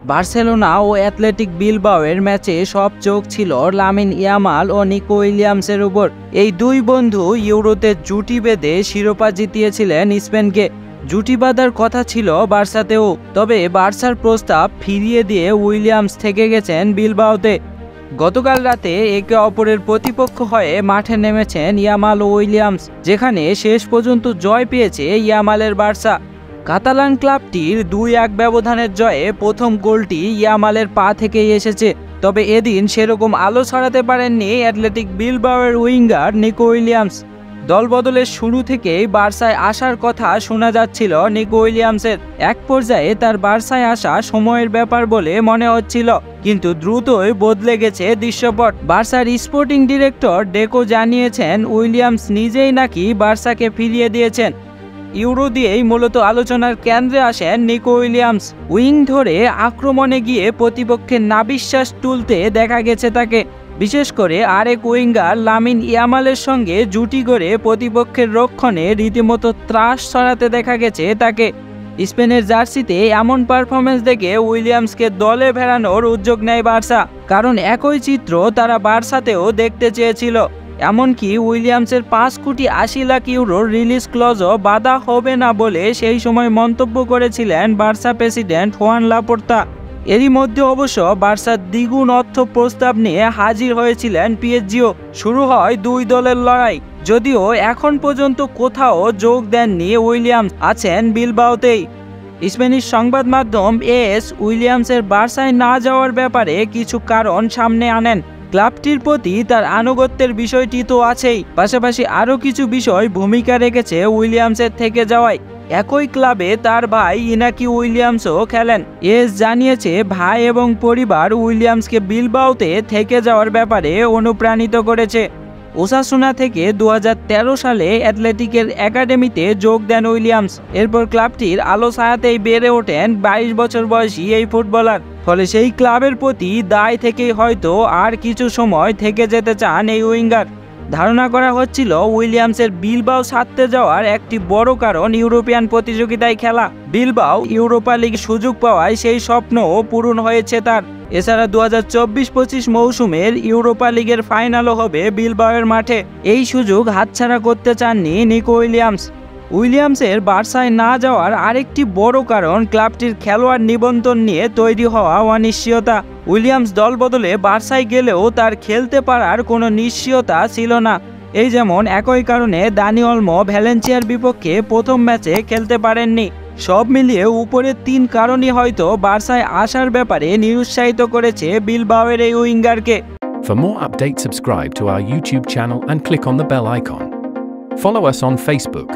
Barcelona ও athletic বিলবাওয়ের ম্যাচে সব চোখ ছিল লামিন ইয়ামাল ও নিকো উইলিয়ামসের উপর। এই দুই বন্ধু ইউরোতে জুটি বেঁধে শিরোপা জিতিয়েছিলেন স্পেনকে। জুটি বাঁধার কথা ছিল বার্সাতেও, তবে বার্সার প্রস্তাব ফিরিয়ে দিয়ে উইলিয়ামস থেকে গেছেন বিলবাওতে। গতকাল রাতে একে অপরের প্রতিপক্ষ হয়ে মাঠে নেমেছেন ইয়ামাল ও উইলিয়ামস, যেখানে শেষ পর্যন্ত জয় পেয়েছে ইয়ামালের বার্সা। কাতালান ক্লাবটির 2-1 ব্যবধানের জয়ে প্রথম গোলটি ইয়ামালের পা থেকেই এসেছে। তবে এদিন সেরকম আলো ছড়াতে পারেননি অ্যাথলেটিক বিলবাওয়ের উইঙ্গার নিকো উইলিয়ামস। দলবদলের শুরু থেকেই বার্সায় আসার কথা শোনা যাচ্ছিল নিকো উইলিয়ামসের। এক পর্যায়ে তার বার্সায় আসা সময়ের ব্যাপার বলে মনে হচ্ছিল, কিন্তু দ্রুতই বদলে গেছে দৃশ্যপট। বার্সার স্পোর্টিং ডিরেক্টর ডেকো জানিয়েছেন উইলিয়ামস নিজেই নাকি বার্সাকে ফিরিয়ে দিয়েছেন। ইউরো দিয়েই মূলত আলোচনার কেন্দ্রে আসেন নিকো উইলিয়ামস। উইং ধরে আক্রমণে গিয়ে প্রতিপক্ষের নাবিশ্বাস তুলতে দেখা গেছে তাকে। বিশেষ করে আরেক উইঙ্গার লামিন ইয়ামালের সঙ্গে জুটি করে প্রতিপক্ষের রক্ষণে রীতিমতো ত্রাস ছড়াতে দেখা গেছে তাকে। স্পেনের জার্সিতে এমন পারফরমেন্স দেখে উইলিয়ামসকে দলে ফেরানোর উদ্যোগ নেয় বার্সা, কারণ একই চিত্র তারা বার্সাতেও দেখতে চেয়েছিল। এমনকি উইলিয়ামসের 5,80,00,000 ইউরোর রিলিজ ক্লজও বাধা হবে না বলে সেই সময় মন্তব্য করেছিলেন বার্সা প্রেসিডেন্ট হুয়ান লাপোর্তা। এরই মধ্যে অবশ্য বার্সার দ্বিগুণ অর্থ প্রস্তাব নিয়ে হাজির হয়েছিলেন পিএসজিও। শুরু হয় দুই দলের লড়াই, যদিও এখন পর্যন্ত কোথাও যোগ দেননি উইলিয়ামস, আছেন বিলবাওতেই। স্প্যানিশ সংবাদ মাধ্যম এস উইলিয়ামসের বার্সায় না যাওয়ার ব্যাপারে কিছু কারণ সামনে আনেন। ক্লাবটির প্রতি তার আনুগত্যের বিষয়টি তো আছেই, পাশাপাশি আরও কিছু বিষয় ভূমিকা রেখেছে উইলিয়ামসের থেকে যাওয়ায়। একই ক্লাবে তার ভাই ইনাকি উইলিয়ামসও খেলেন। এস জানিয়েছে ভাই এবং পরিবার উইলিয়ামসকে বিলবাওতে থেকে যাওয়ার ব্যাপারে অনুপ্রাণিত করেছে। ওসাসুনা থেকে 2013 সালে অ্যাথলেটিকের একাডেমিতে যোগ দেন উইলিয়ামস। এরপর ক্লাবটির আলো ছায়াতেই বেড়ে ওঠেন 22 বছর বয়সী এই ফুটবলার। ফলে সেই ক্লাবের প্রতি দায় থেকেই হয়তো আর কিছু সময় থেকে যেতে চান এই উইঙ্গার। ধারণা করা হচ্ছিল উইলিয়ামসের বিলবাও ছাড়তে যাওয়ার একটি বড় কারণ ইউরোপিয়ান প্রতিযোগিতায় খেলা। বিলবাও ইউরোপা লিগ সুযোগ পাওয়ায় সেই স্বপ্নও পূরণ হয়েছে তার। এছাড়া 2024-25 মৌসুমের ইউরোপা লিগের ফাইনালও হবে বিলবাওয়ের মাঠে। এই সুযোগ হাতছাড়া করতে চাননি নিকো উইলিয়ামস। উইলিয়ামসের বার্সায় না যাওয়ার আরেকটি বড় কারণ ক্লাবটির খেলোয়াড় নিবন্ধন নিয়ে তৈরি হওয়া অনিশ্চয়তা। উইলিয়ামস দল বদলে বার্সায় গেলেও তার খেলতে পারার কোনো নিশ্চয়তা ছিল না। এই যেমন একই কারণে দানি অলমো ভ্যালেন্সিয়ার বিপক্ষে প্রথম ম্যাচে খেলতে পারেননি। সব মিলিয়ে উপরের 3 কারণই হয়তো বার্সায় আসার ব্যাপারে নিরুৎসাহিত করেছে বিলবাওয়ের এই উইঙ্গারকে। For more updates, subscribe to our YouTube channel and click on the bell icon. Follow us on Facebook.